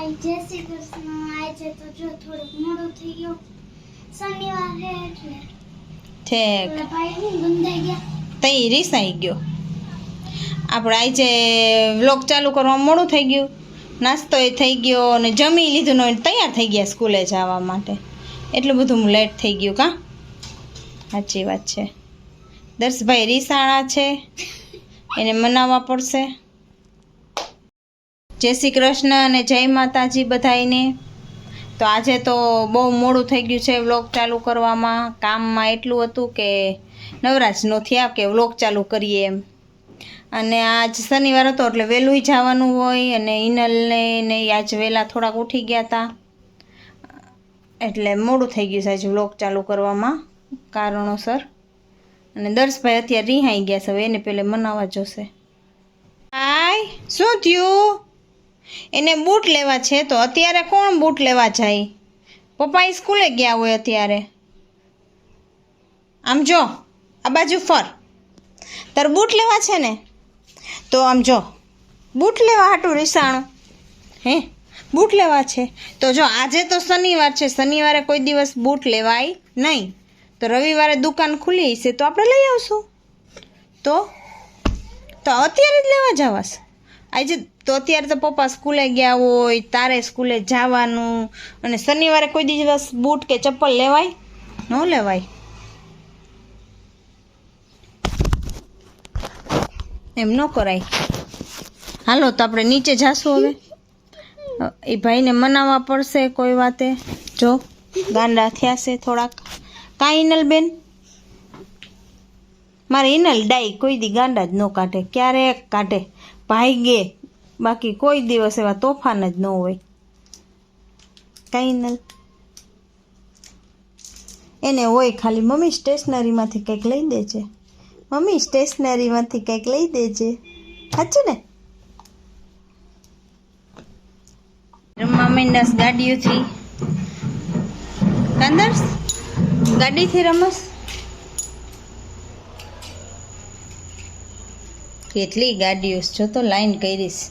જય શ્રી કૃષ્ણ. આજે તો જો થોડુંક મોડું થઈ ગયું, શનિવાર છે એટલે ઠેક ઓલા ભાઈ હું બંધાઈ ગયા. તઈ રીસાઈ ગયો. આપણે આજે વ્લોગ ચાલુ કરવા મોડું થઈ ગયું, નાસ્તો એ થઈ ગયો અને જમી લીધું ને તૈયાર થઈ ગયા સ્કૂલે જવા માટે. એટલું બધું લેટ થઈ ગયું કાં? સાચી વાત છે. દર્શભાઈ રીસાણા છે, એને મનાવવા પડશે. જય શ્રી કૃષ્ણ અને જય માતાજી બધાઈને. તો આજે તો બહુ મોડું થઈ ગયું છે વ્લોગ ચાલુ કરવામાં. કામમાં એટલું હતું કે નવરાજ નો થયા કે વ્લોગ ચાલુ કરીએ એમ. અને આજ શનિવાર હતો એટલે વહેલું જવાનું હોય અને હિનલને ને આજ વહેલા થોડાક ઉઠી ગયા હતા એટલે મોડું થઈ ગયું છે આજે વ્લોગ ચાલુ કરવામાં કારણોસર. અને દર્શભાઈ અત્યારે રિહાઈ ગયા છે, હવે એને પેલે મનાવવા જોશે. હાય, શું થયું? એને બૂટ લેવા છે તો અત્યારે કોણ બૂટ લેવા જાય? પપ્પા સ્કૂલે ગયા હોય અત્યારે. આમ જો, આ બાજુ ફર. તારે બૂટ લેવા છે ને? તો આમ જો, બૂટ લેવા હાટું રીસાણું હે? બૂટ લેવા છે તો જો આજે તો શનિવાર છે, શનિવારે કોઈ દિવસ બૂટ લેવાય નહીં. તો રવિવારે દુકાન ખુલી છે તો આપણે લઈ આવશું. તો અત્યારે જ લેવા જવાશ આજે? તો અત્યારે તો પપ્પા સ્કૂલે ગયા હોય, તારે સ્કૂલે જવાનું, અને શનિવારે કોઈ દિવસ બૂટ કે ચપ્પલ લેવાય ન લેવાય? એમ ન કરાય. હાલો તો આપણે નીચે જાશું હવે. એ ભાઈને મનાવવા પડશે કોઈ વાતે. જો ગાંડા થયા છે થોડાક. કાં હિનલ બેન? મારે હિનલ ડાઈ કોઈ દી ગાંડા જ ન કાઢે, ક્યારેક કાઢે ભાઈગે, બાકી કોઈ દિવસ એવા તોફાન જ ન હોય. કાંઈ હિનલ? એને હોય ખાલી મમ્મી સ્ટેશનરીમાંથી કંઈક લઈ દેજે, મમ્મી સ્ટેશનરીમાંથી કંઈક લઈ દેજે. સાચું ને? રમવા માંડ્યાસ ગાડીઓથી. કાંદર્સ ગાડીથી રમસ? કેટલી ગાડીઓ જો તો લાઈન કરીશ.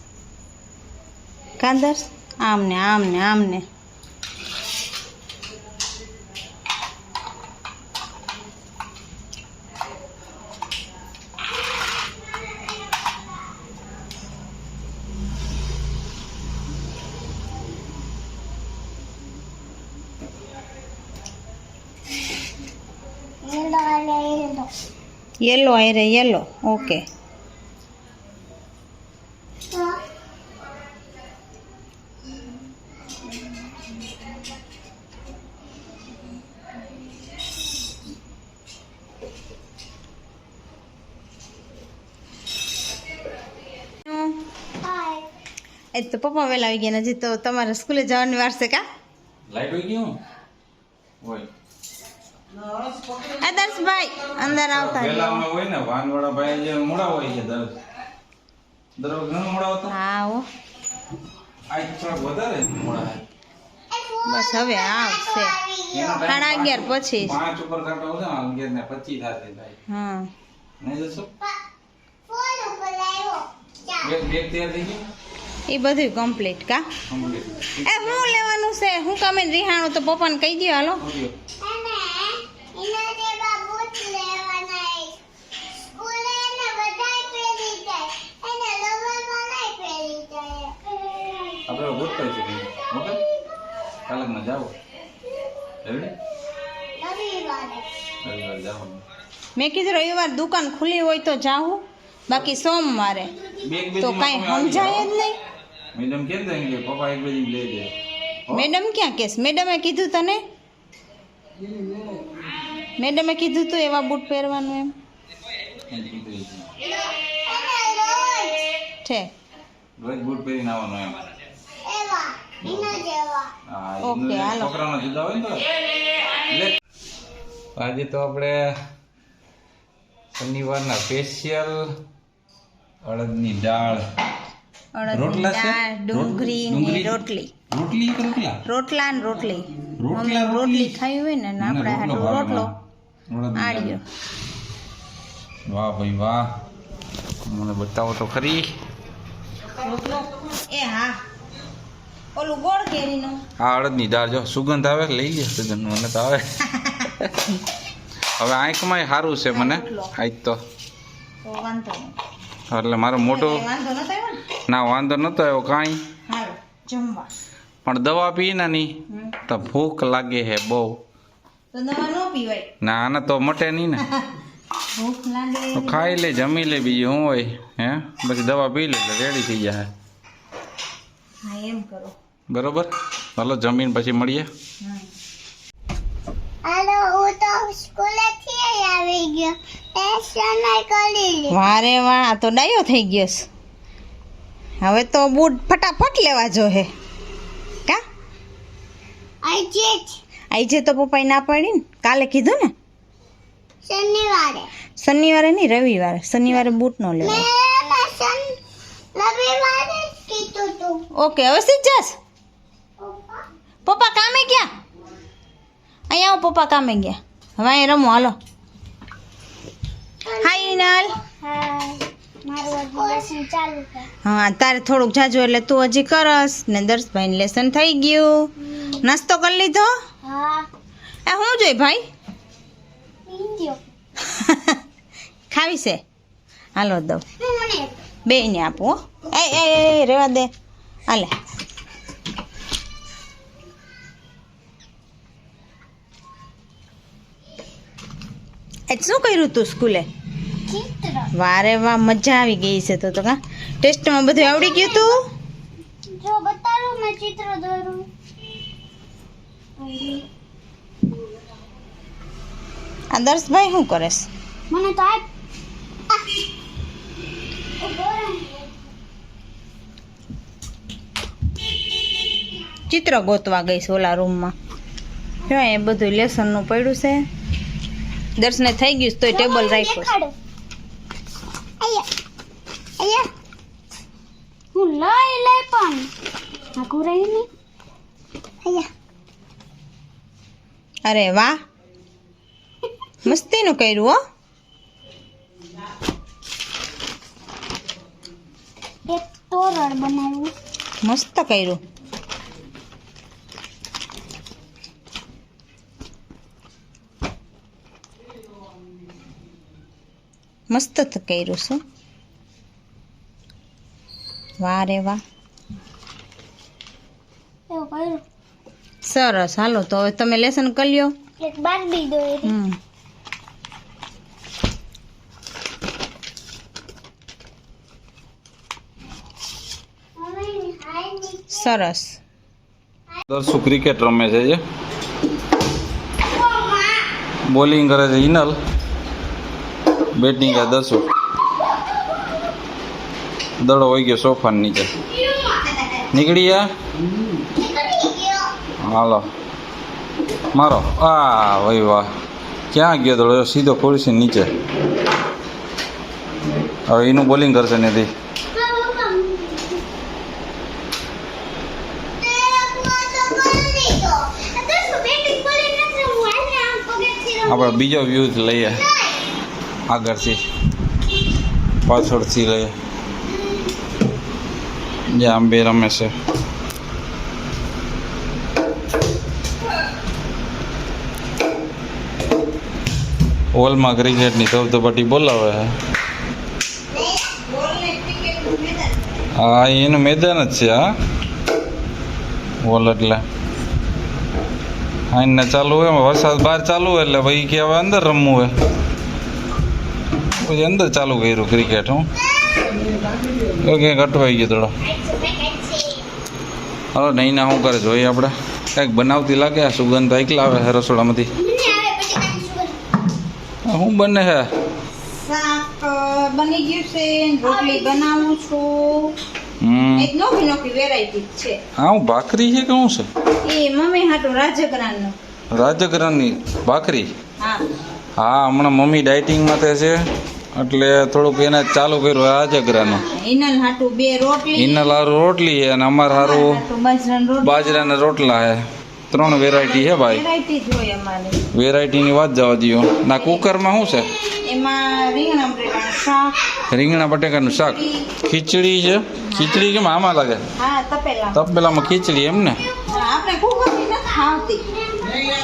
કાંદર્સ આમ ને આમ ને આમ ને. येलो आए रे येलो. ओके. એ તો પપ્પા વેલા આવી ગયા, હજી તો તમારે સ્કૂલે જવાની વાર છે કા? લાઈટ હોય ગયું હોય આદર્શભાઈ અંદર આવતા વેલામાં હોય ને વાનવાળા ભાઈ જે મોડા હોય છે દરરોજ ઘણું મોડા હોતા. હા હો, આજ થોડા વધારે મોડા. બસ હવે આવશે 11:30 પછી. 5 ઉપર કાંટા હોય ને 11 ને 25 થશે ભાઈ. હા નહીં જશો બેગ તૈયાર થઈ ગયું? એ બધું કમ્પ્લીટ કા? કમ્પ્લીટ. એ હું લેવાનું છે? હું કામે રિહાણું તો પપ્પાને કહી દો. હાલો આપણે ગોઠવાય છે. ઓકે, કાલમાં જાઓ. રવિવાર જાઓ. મેં કીધું રવિવાર દુકાન ખુલ્લી હોય તો જાઉં, બાકી સોમવારે તો કાંઈ સમજાય જ નહીં. મેડમ કેમ થાય કે પપ્પા એક બધી લઈ દે? મેડમ ક્યાં કેસ? મેડમે કીધું તને? મેડમે કીધું તું એવા બૂટ પહેરવાનું એમ? છે રોજ બૂટ પહેરીને આવવાનું એમ. ઓકે, હાલો. છોકરાનો જુદા હોય ને તો આજે તો આપણે શનિવારના સ્પેશિયલ અડદની દાળ, અડદની રોટલા છે? દાળ, ડુંગળી રોટલી. રોટલી કે રોટલા? રોટલા ને રોટલી. રોટલા, મમ્મી રોટલી રોટલી. ખાઈ હોય ને આપણે હાટું રોટલો આડ્યો. વાહ ભાઈ વાહ, મને બતાવો તો ખરી. રોટલો એ હા ઓલું ગોળ કેરીનું. આ અડદની દાળ જો સુગંધ આવે લઈ ગયા સુગંધ મને તો આવે. હવે આંખમાં સારું છે મને આજ તો, તો વાંધો નહીં. એટલે મારો મોટો વાંધો નતો આવ્યો ને. ના વાંધો નતો આવ્યો કાંઈ, હારું જમવા. પણ દવા પી ને ની તો ભૂખ લાગે હે બહુ. તો દવા ન પીવાય. ના આને તો મટે નહીં ને. ભૂખ લાગે. તો ખાઈ લે જમી લે બીજું શું હોય હે, પછી દવા પી લે એટલે રેડી થઈ જાય. હા એમ કરો. બરોબર, ચાલો જમીન પછી મળીએ. હાલો હું તો સ્કૂલેથી આવી ગયો, લેસન કરી લે. વારે વાહ, આ તો ડાયો થઈ ગયો છે. હવે તો બૂટ ફટાફટ લેવા જો હે કા. આજે આજે તો પપ્પાએ ના પાડી ને, કાલે કીધું ને. શનિવારે શનિવારે નહીં, રવિવારે. શનિવારે બૂટ ન લેવા. રવિવારે કીધું તું. ઓકે, હવે સીધ જાસ. પપ્પા કામે ગયા. અહીંયા આવો, પપ્પા કામે ગયા. હવે અહીંયા રમો, હાલો. હાય ઇનાલ. મારું લેસન ચાલુ છે. હા, તારે થોડુંક જાજુ એટલે તું હજી કરસ ને. દર્શભાઈ લેસન થઈ ગયું. નાસ્તો કરી લીધો. હા આ શું જોઈ ભાઈ? ઇન્ડિયો ખાવી છે? હાલો દઉં. મને બેયને આપું હો. એ રેવા દે. હાલે. આજ શું કર્યું તું સ્કૂલે? ચિત્ર વારે વાહ, મજા આવી ગઈ છે તો કા. ટેસ્ટમાં બધું આવડી ગયું તું? જો બતાવું મેં ચિત્ર દોરું. આદર્શભાઈ શું કરેશ? મને તો આ ચિત્ર ગોતવા ગઈ છે ઓલા રૂમમાં. જો એ બધું લેસનનું પડ્યું છે. દર્શને થઈ ગયું છે તોય ટેબલ રાખ્યું છે. અહીંયા હું લઈ પણ આખું રહી નહીં. અહીંયા અરે વાહ, મસ્તીનું કર્યું હો. એક તોરણ બનાવ્યું. મસ્ત કર્યું. મસ્ત કર્યું છે. વાહ રે વાહ, એવું કર્યું. સરસ. હાલો તો હવે તમે લેસન કરી લ્યો. એક બારબી દોરી. હમ, સરસ. દર્શુ ક્રિકેટ રમે છે જે, બોલિંગ કરે છે ઇનલ, બેટિંગ કરે દર્શુ. દડો હોય ગયો સોફા નીચે. નીકળી ગયા. હાલો મારો. આ ભાઈ વાહ, ક્યાં ગયો દડો? સીધો ખુરશી નીચે. હવે એનું બોલિંગ કરશે નથી. આપણે બીજો વ્યૂ લઈએ આગળથી, પાછળથી લઈએ. જ્યાં બે રમે છે. હોલમાં ક્રિકેટની ધબધબાટી બોલાવે છે. હા એનું મેદાન જ છે. હા હોલ એટલે આઈને ચાલુ હોય, વરસાદ બહાર ચાલુ હોય એટલે ભાઈ કે હવે અંદર રમવું હોય, પછી અંદર ચાલુ કર્યું ક્રિકેટ. હું ક્યાંક અટવાઈ ગયો થોડો. હાલો નહીં ના શું કરે જોઈએ આપણે. કંઈક બનાવતી લાગે. આ સુગંધ એકલા આવે છે રસોડામાંથી. શું બને છે? શાક બની ગયું છે, રોટલી બનાવું છું. એક નોખી નોખી વેરાયટી છે. હા હું ભાખરી છે કે શું છે? એ મમ્મી હાટુ રાજગરાનું. રાજગરાની ભાખરી. હા હા હમણાં મમ્મી ડાયટિંગમાં તે છે એટલે થોડુંક એને ચાલુ કર્યું રાજગરાનું. ઇનલ હાટુ બે રોટલી. ઇનલ હારું રોટલી છે અને અમાર હારું બાજરાની રોટલી. બાજરાના રોટલા છે. 3 વેરાયટી છે ભાઈ. વેરાયટી જ હોય અમારે. વેરાયટીની વાત જવા દો. ના કુકરમાં શું છે? એમાં રીંગણા બટેકાનું શાક, રીંગણા બટેકાનું શાક, ખીચડી છે. ખીચડી કેમ આમાં લાગે? હા તપેલા. તપેલામાં ખીચડી એમ ને? આપણે કુકરની નથી ખાવતી.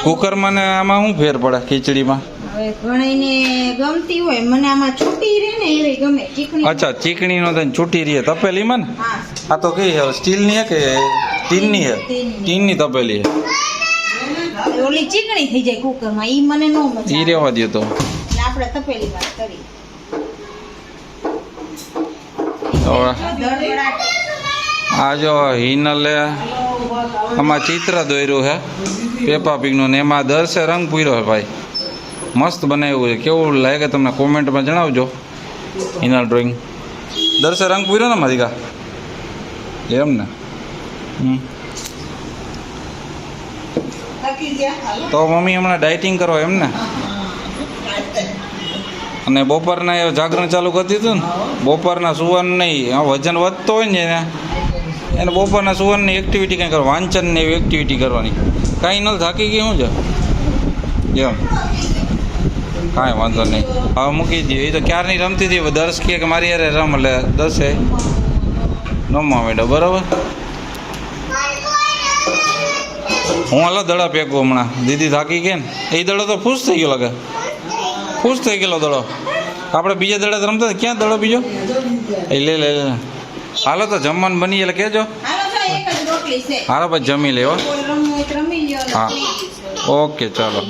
કુકરમાં ને આમાં શું ફેર પડે ખીચડીમાં? હવે ઘણીને ગમતી હોય, મને આમાં છૂટી રહે ને એવી ગમે ચીકણી. અચ્છા, ચીકણીનો તો છૂટી રહી તપેલીમાં ને? હા. આ તો કઈ છે, સ્ટીલની છે કે ટીનની છે? ટીનની તપેલી છે. ઓલી ચીકણી થઈ જાય કુકરમાં, ઈ મને નો મજા ઈ આવે. રહેવા દો તો. એટલે આપણે તપેલી વાત કરી. હવે દળદળાટ. આ જો હિનલે આમાં ચિત્ર દોર્યું છે પેપા પીગનું ને એમાં દર્શે રંગ પૂર્યો છે ભાઈ. મસ્ત બનાવ્યું છે. કેવું લાગે તમને કોમેન્ટમાં જણાવજો. હિનલ ડ્રોઈંગ દર્શે રંગ પૂર્યો ને મારી કા એમ ને? થકી ગયા. હાલો. તો મમ્મી હમણાં ડાયટિંગ કરો એમ ને? અને બપોરના એ જાગરણ ચાલુ કરી દીધું ને? બપોરના સુવાનું નહીં, આ વજન વધતો હોય ને એને બપોરના સુવાનની એક્ટિવિટી કંઈ કરો, વાંચન ને એવી એક્ટિવિટી કરવાની. કાંઈ ન થાકી ગઈ શું છે એમ? કાંઈ વાંધો નહીં, હવે મૂકી દઈએ. એ તો ક્યારની રમતી હતી, દર્શ કે મારી યારે રમ, એટલે દસે રમવા માંડ્યો. બરાબર, હું હાલો દડા ફેંકું હમણાં. દીદી થાકી ગઈ ને? એ દડો તો ખુશ થઈ ગયો લાગે. ખુશ થઈ ગયેલો દડો. આપણે બીજા દડા રમતા હતા, ક્યાં દડો બીજો? એ લે લે લે. હાલો તો જમવાનું બની એટલે કહેજો. હાલો જો એક જ રોટલી છે. હાલો પછી જમી લેવા. કોઈ રમવું હોય તો રમી લ્યો. હા, ઓકે ચાલો.